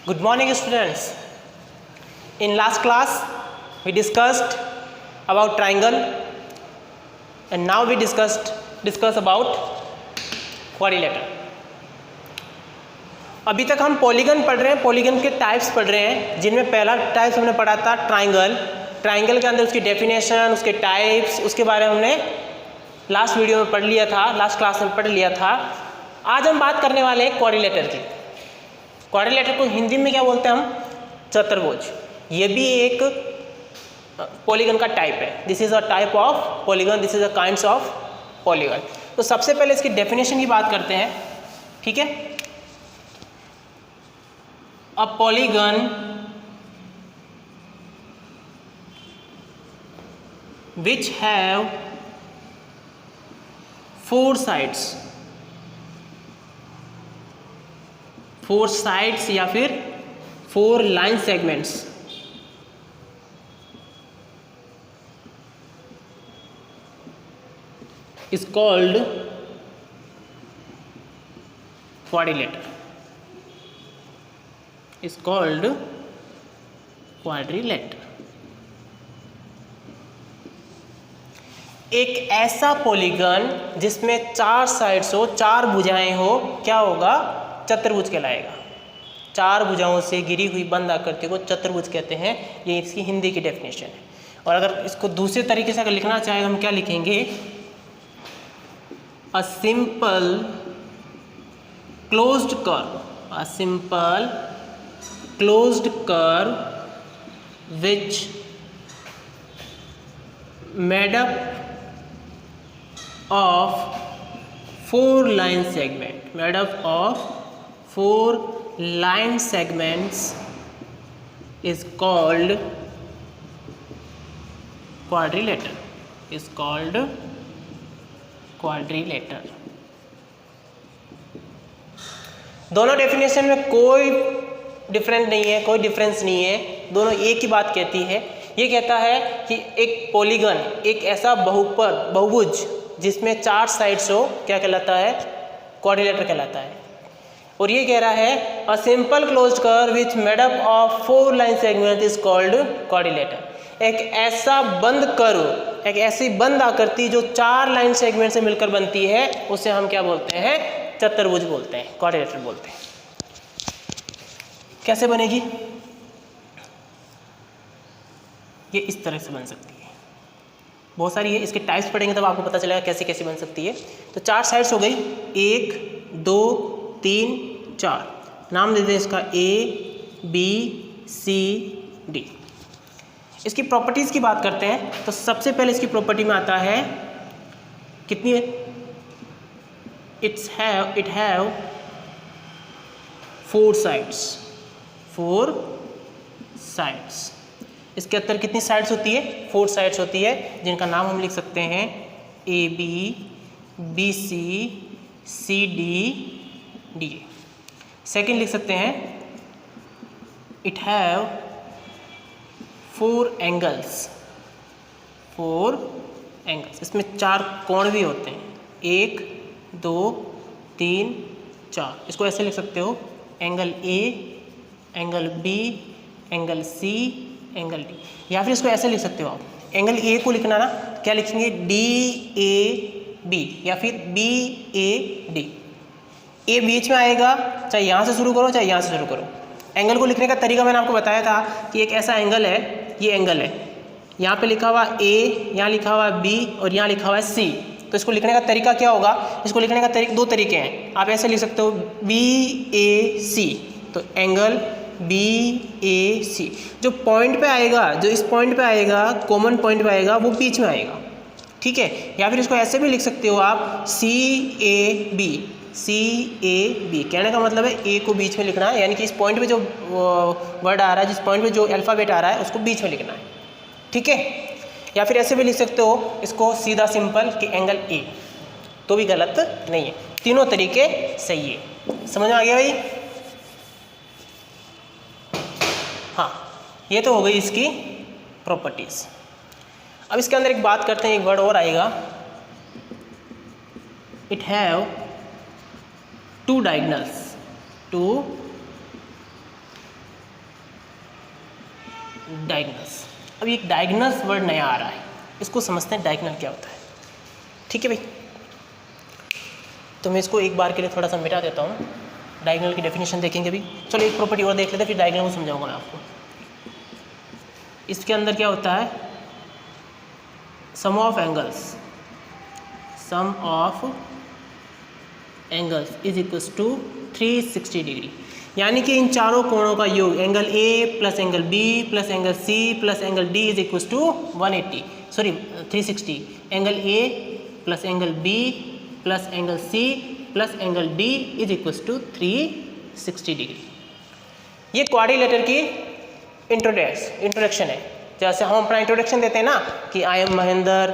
Good morning, students. In last class, we discussed about triangle, and now we discuss about quadrilateral. अभी तक हम polygon पढ़ रहे हैं, पॉलीगन के टाइप्स पढ़ रहे हैं, जिनमें पहला टाइप्स हमने पढ़ा था ट्राइंगल। ट्राइंगल के अंदर उसकी डेफिनेशन, उसके टाइप्स, उसके बारे में हमने लास्ट वीडियो में पढ़ लिया था, लास्ट क्लास में पढ़ लिया था। आज हम बात करने वाले हैं क्वाड्रिलेटर की। क्वाड्रिलेटर को हिंदी में क्या बोलते हैं हम? चतुर्भुज। ये भी एक पॉलीगन का टाइप है। This is a type of polygon, this is a kinds of polygon. तो सबसे पहले इसकी डेफिनेशन की बात करते हैं, ठीक है। A polygon which have four sides या फिर 4 line segments is called quadrilateral. Is called quadrilateral. एक ऐसा पॉलीगन जिसमें 4 साइड्स हो, 4 भुजाएं हो, क्या होगा? चतुर्भुज कहलाएगा। 4 भुजाओं से घिरी हुई बंद आकृति को चतुर्भुज कहते हैं। ये इसकी हिंदी की डेफिनेशन है। और अगर इसको दूसरे तरीके से अगर लिखना चाहे हम क्या लिखेंगे? A simple closed curve, a simple closed curve which made up of 4 line segment, made up of 4 line segments is called quadrilateral. Is called quadrilateral. दोनों डेफिनेशन में कोई डिफरेंस नहीं है, कोई डिफरेंस नहीं है, दोनों एक ही बात कहती है। ये कहता है कि एक पॉलीगन, एक ऐसा बहुभुज जिसमें 4 साइड्स हो, क्या कहलाता है? क्वाड्रिलेटर कहलाता है। और ये कह रहा है a simple closed curve which made up of 4 line segment is called quadrilateral. एक ऐसा बंद कर्व, एक ऐसी बंद आकृति जो 4 लाइन सेगमेंट से मिलकर बनती है, उसे हम क्या बोलते हैं? चतुर्भुज बोलते हैं, क्वाड्रिलेटर बोलते हैं। कैसे बनेगी? ये इस तरह से बन सकती है। बहुत सारी है, इसके टाइप्स पढ़ेंगे तब आपको पता चलेगा कैसे कैसे बन सकती है। तो 4 साइड्स हो गई, 1 2 3 4। नाम दे दें इसका A B C D। इसकी प्रॉपर्टीज़ की बात करते हैं तो सबसे पहले इसकी प्रॉपर्टी में आता है कितनी है? It have 4 sides, 4 sides. इसके अंदर कितनी साइड्स होती है? 4 साइड्स होती है, जिनका नाम हम लिख सकते हैं AB BC CD DA। Second लिख सकते हैं इट हैव 4 एंगल्स, 4 एंगल्स। इसमें 4 कोण भी होते हैं, 1 2 3 4। इसको ऐसे लिख सकते हो angle A, angle B, angle C, angle D। या फिर इसको ऐसे लिख सकते हो आप, एंगल A को लिखना ना, क्या लिखेंगे? DAB या फिर BAD। A बीच में आएगा, चाहे यहाँ से शुरू करो चाहे यहाँ से शुरू करो। एंगल को लिखने का तरीका मैंने आपको बताया था कि एक ऐसा एंगल है, ये एंगल है, यहाँ पे लिखा हुआ A, यहाँ लिखा हुआ B और यहाँ लिखा हुआ C। तो इसको लिखने का तरीका क्या होगा? इसको लिखने का 2 तरीके हैं। आप ऐसे लिख सकते हो BAC, तो एंगल BAC। जो पॉइंट पे आएगा, जो इस पॉइंट पे आएगा, कॉमन पॉइंट पे आएगा, वो बीच में आएगा, ठीक है। या फिर इसको ऐसे भी लिख सकते हो आप CAB, CAB। कहने का मतलब है A को बीच में लिखना है, यानी कि इस पॉइंट पे जो वर्ड आ रहा है, जिस पॉइंट पे जो अल्फ़ाबेट आ रहा है, उसको बीच में लिखना है, ठीक है। या फिर ऐसे भी लिख सकते हो इसको सीधा सिंपल कि एंगल A, तो भी गलत नहीं है। तीनों तरीके सही है। समझ में आ गया भाई? हाँ, ये तो हो गई इसकी प्रॉपर्टीज़। अब इसके अंदर एक बात करते हैं, एक वर्ड और आएगा, इट हैव 2 डायगोनल्स, 2 डायगनल्स। अब एक डायगनल्स वर्ड नया आ रहा है, इसको समझते हैं डायगनल क्या होता है। ठीक है भाई, तो मैं इसको एक बार के लिए थोड़ा सा मिटा देता हूँ। डायगनल की डेफिनेशन देखेंगे अभी। चलो एक प्रॉपर्टी और देख लेते हैं, फिर डायगनल को समझाऊंगा मैं आपको। इसके अंदर क्या होता है, sum of angles is equals to 360 degree, यानी कि इन चारों कोणों का योग angle A plus angle B plus angle C plus angle D is equals to 360। Angle A plus angle B plus angle C plus angle D is equals to 360 degree. ये quadrilateral की introduction है। जैसे हम अपना introduction देते हैं ना कि I am Mahendra,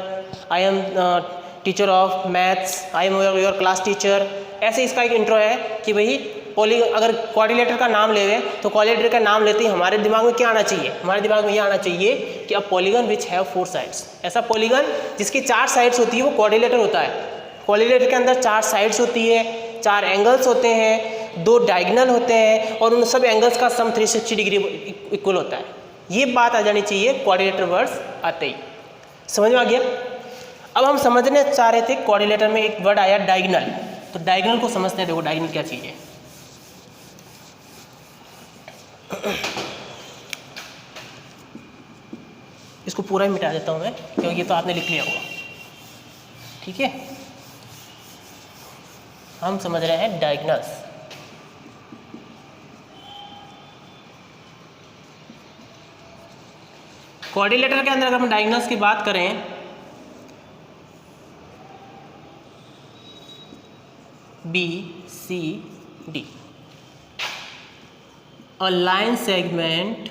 I am teacher of maths, I am your class teacher, ऐसे इसका एक इंट्रो है कि भाई अगर क्वाड्रिलेटर का नाम ले रहे तो क्वाड्रिलेटर का नाम लेते ही हमारे दिमाग में क्या आना चाहिए, हमारे दिमाग में ये आना चाहिए कि a polygon which have 4 sides. ऐसा पॉलीगन जिसकी 4 साइड्स होती है वो क्वाड्रिलेटर होता है। क्वाड्रिलेटर के अंदर 4 साइड्स होती है, 4 एंगल्स होते हैं, 2 डायगोनल होते हैं और उन सब एंगल्स का सम 360 डिग्री इक्वल होता है। ये बात आ जानी चाहिए क्वाड्रिलेटर वर्ड्स आते ही। समझ में आ गया? अब हम समझने चाह रहे थे क्वाड्रिलेटर में एक वर्ड आया डायगोनल, तो डायगोनल को समझते हैं। देखो डायगोनल क्या चीज़ है। इसको पूरा ही मिटा देता हूँ मैं, क्योंकि ये तो आपने लिख लिया होगा। ठीक है, हम समझ रहे हैं डायगोनल्स। क्वाड्रिलेटर के अंदर अगर हम डायगोनल्स की बात करें, B C D, a line segment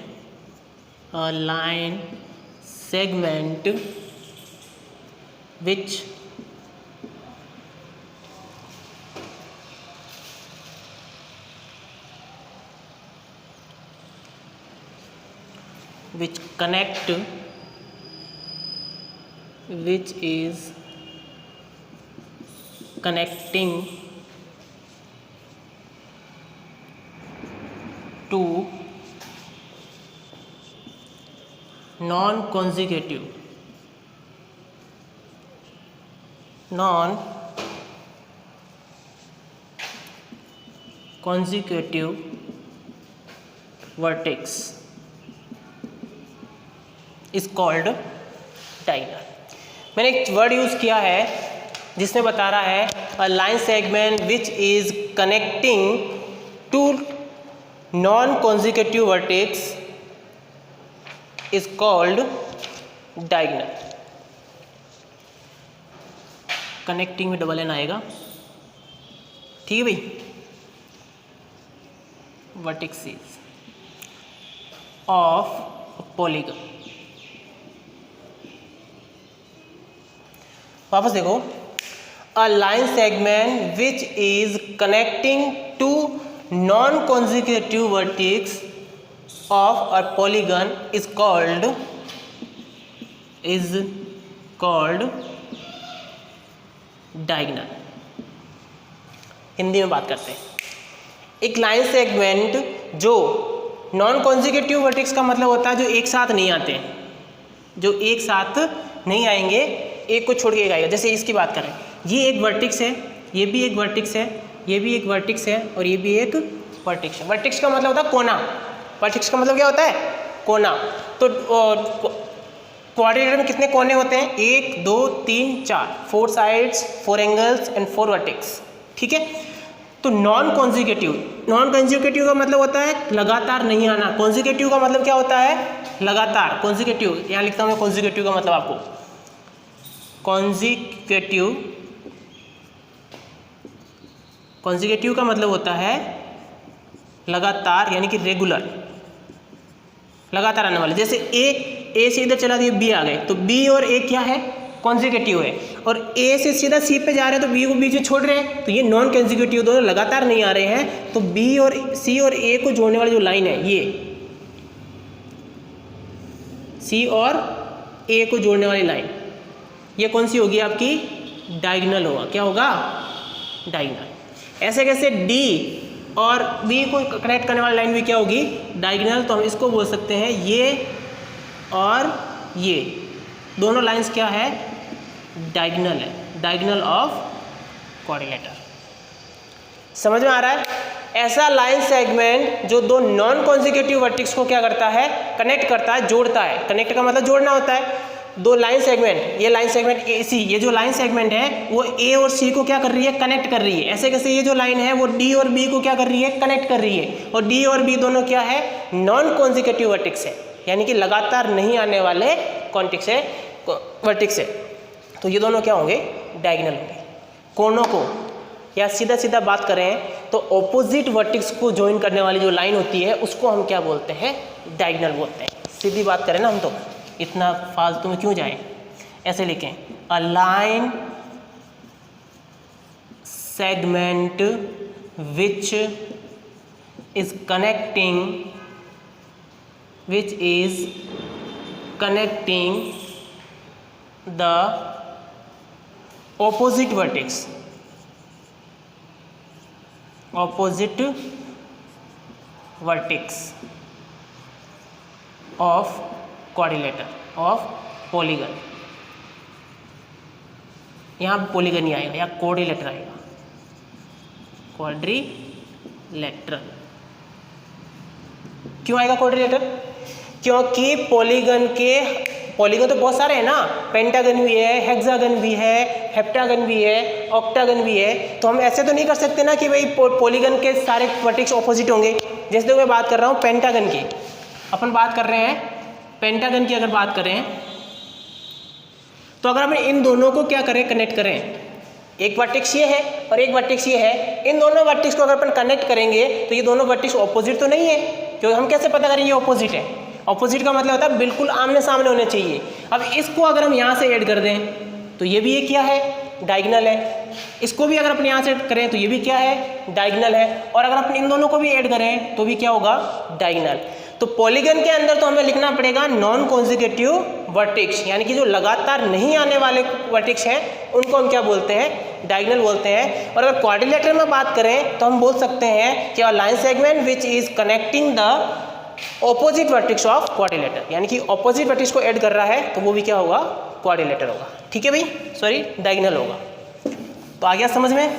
which is connecting to non-consecutive vertex is called diagonal. मैंने एक वर्ड यूज़ किया है जिसमें बता रहा है a line segment which is connecting to non-consecutive vertex is called diagonal। Connecting में डबल एन आएगा। ठीक है भाई, vertices of polygon। वापस देखो, a line segment which is connecting to non-consecutive vertex of a polygon is called diagonal. Hindi में बात करते हैं। एक लाइन सेगमेंट जो नॉन कॉन्जिक्यूटिव वर्टेक्स का मतलब होता है जो एक साथ नहीं आते, जो एक साथ नहीं आएंगे, एक को छोड़ के एक आएगा। जैसे इसकी बात करें, ये एक वर्टेक्स है, ये भी एक वर्टेक्स है, ये भी एक वर्टेक्स है और ये भी एक वर्टेक्स है। वर्टेक्स का मतलब होता है कोना। वर्टेक्स का मतलब क्या होता है? कोना। तो क्वाड्रिलेटर में कितने कोने होते हैं? 1 2 3 4, 4 साइड्स, 4 एंगल्स एंड 4 वर्टेक्स। ठीक है, तो नॉन कॉन्जिक्यूटिव का मतलब होता है लगातार नहीं आना। कॉन्जिक्यूटिव का मतलब क्या होता है? लगातार। कॉन्जिक्यूटिव यहाँ लिखता हूँ मैं, कॉन्जिक्यूटिव का मतलब आपको, कॉन्जिक्यूटिव का मतलब होता है लगातार, यानी कि रेगुलर, लगातार आने वाले। जैसे ए से इधर चला गया, बी आ गए, तो बी और ए क्या है? कॉन्जिक्यूटिव है। और ए से सीधा सी पे जा रहे हैं तो बी को बीच में छोड़ रहे हैं, तो ये नॉन कॉन्जिक्यूटिव, दोनों लगातार नहीं आ रहे हैं। तो बी और सी और ए को जोड़ने वाली जो लाइन है, ये सी और ए को जोड़ने वाली लाइन, ये कौन सी होगी? आपकी डायगोनल होगा। क्या होगा? डायगोनल। ऐसे कैसे डी और बी को कनेक्ट करने वाली लाइन भी क्या होगी? डायगोनल। तो हम इसको बोल सकते हैं ये और ये दोनों लाइंस क्या है, डायगोनल है, डायगोनल ऑफ क्वाड्रिलेटर। समझ में आ रहा है? ऐसा लाइन सेगमेंट जो दो नॉन कॉन्जिक्यूटिव वर्टेक्स को क्या करता है, कनेक्ट करता है, जोड़ता है। कनेक्ट का मतलब जोड़ना होता है। दो लाइन सेगमेंट, ये लाइन सेगमेंट ए सी, ये जो लाइन सेगमेंट है वो ए और सी को क्या कर रही है, कनेक्ट कर रही है। ऐसे कैसे, ये जो लाइन है वो डी और बी को क्या कर रही है, कनेक्ट कर रही है। और डी और बी दोनों क्या है, नॉन कॉन्जिक्यूटिव वर्टेक्स है, यानी कि लगातार नहीं आने वाले कॉन्टेक्स है, वर्टेक्स है। तो ये दोनों क्या होंगे, डायगोनल होंगे। कोनों को, या सीधा सीधा बात करें तो ऑपोजिट वर्टेक्स को ज्वाइन करने वाली जो लाइन होती है उसको हम क्या बोलते हैं, डायगोनल बोलते हैं। सीधी बात करें ना हम, तो इतना फालतू में क्यों जाएं। ऐसे लिखें, अ line segment which is connecting the opposite vertex of quadrilateral of polygon। यहाँ पॉलीगन नहीं आएगा, यहाँ क्वाड्रिलेटर आएगा, क्वाड्रिलेटरल। क्यों आएगा क्वाड्रिलेटर? क्योंकि पॉलीगन तो बहुत सारे हैं ना, पेंटागन भी है, हेक्सागन भी है, हेप्टागन भी है, ऑक्टागन भी है। तो हम ऐसे तो नहीं कर सकते ना कि भाई पॉलीगन के सारे वर्टेक्स ऑपोजिट होंगे। जैसे तो मैं बात कर रहा हूँ पेंटागन की, अपन बात कर रहे हैं पेंटागन की। अगर बात करें तो अगर हम इन दोनों को क्या करें, कनेक्ट करें, एक वर्टेक्स ये है और एक वर्टेक्स ये है, इन दोनों वर्टेक्स को अगर अपन कनेक्ट करेंगे तो ये दोनों वर्टेक्स ऑपोजिट तो नहीं है। क्योंकि हम कैसे पता करें ये ऑपोजिट है? ऑपोजिट का मतलब होता है बिल्कुल आमने सामने होने चाहिए। अब इसको अगर हम यहाँ से ऐड कर दें तो ये भी ये क्या है, डायगोनल है। इसको भी अगर अपन यहाँ से ऐड करें तो ये भी क्या है, डायगोनल है। और अगर अपन इन दोनों को भी ऐड करें तो भी क्या होगा, डायगोनल। तो पॉलीगन के अंदर तो हमें लिखना पड़ेगा नॉन कॉन्जिक्यूटिव वर्टेक्स, यानी कि जो लगातार नहीं आने वाले वर्टेक्स हैं उनको हम क्या बोलते हैं, डायगोनल बोलते हैं। और अगर क्वाड्रिलेटर में बात करें तो हम बोल सकते हैं कि line segment which is connecting the opposite vertex of quadrilateral, यानी कि ऑपोजिट वर्टेक्स को ऐड कर रहा है तो वो भी क्या होगा, क्वाड्रिलेटर होगा। ठीक है भाई, सॉरी डायगोनल होगा। तो आ गया समझ में?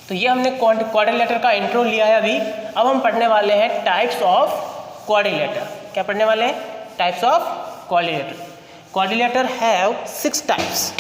तो ये हमने क्वाड्रिलेटर का इंट्रो लिया है अभी। अब हम पढ़ने वाले हैं टाइप्स ऑफ क्वाड्रिलेटर। क्या पढ़ने वाले हैं? Types of quadrilateral. Quadrilateral have 6 types.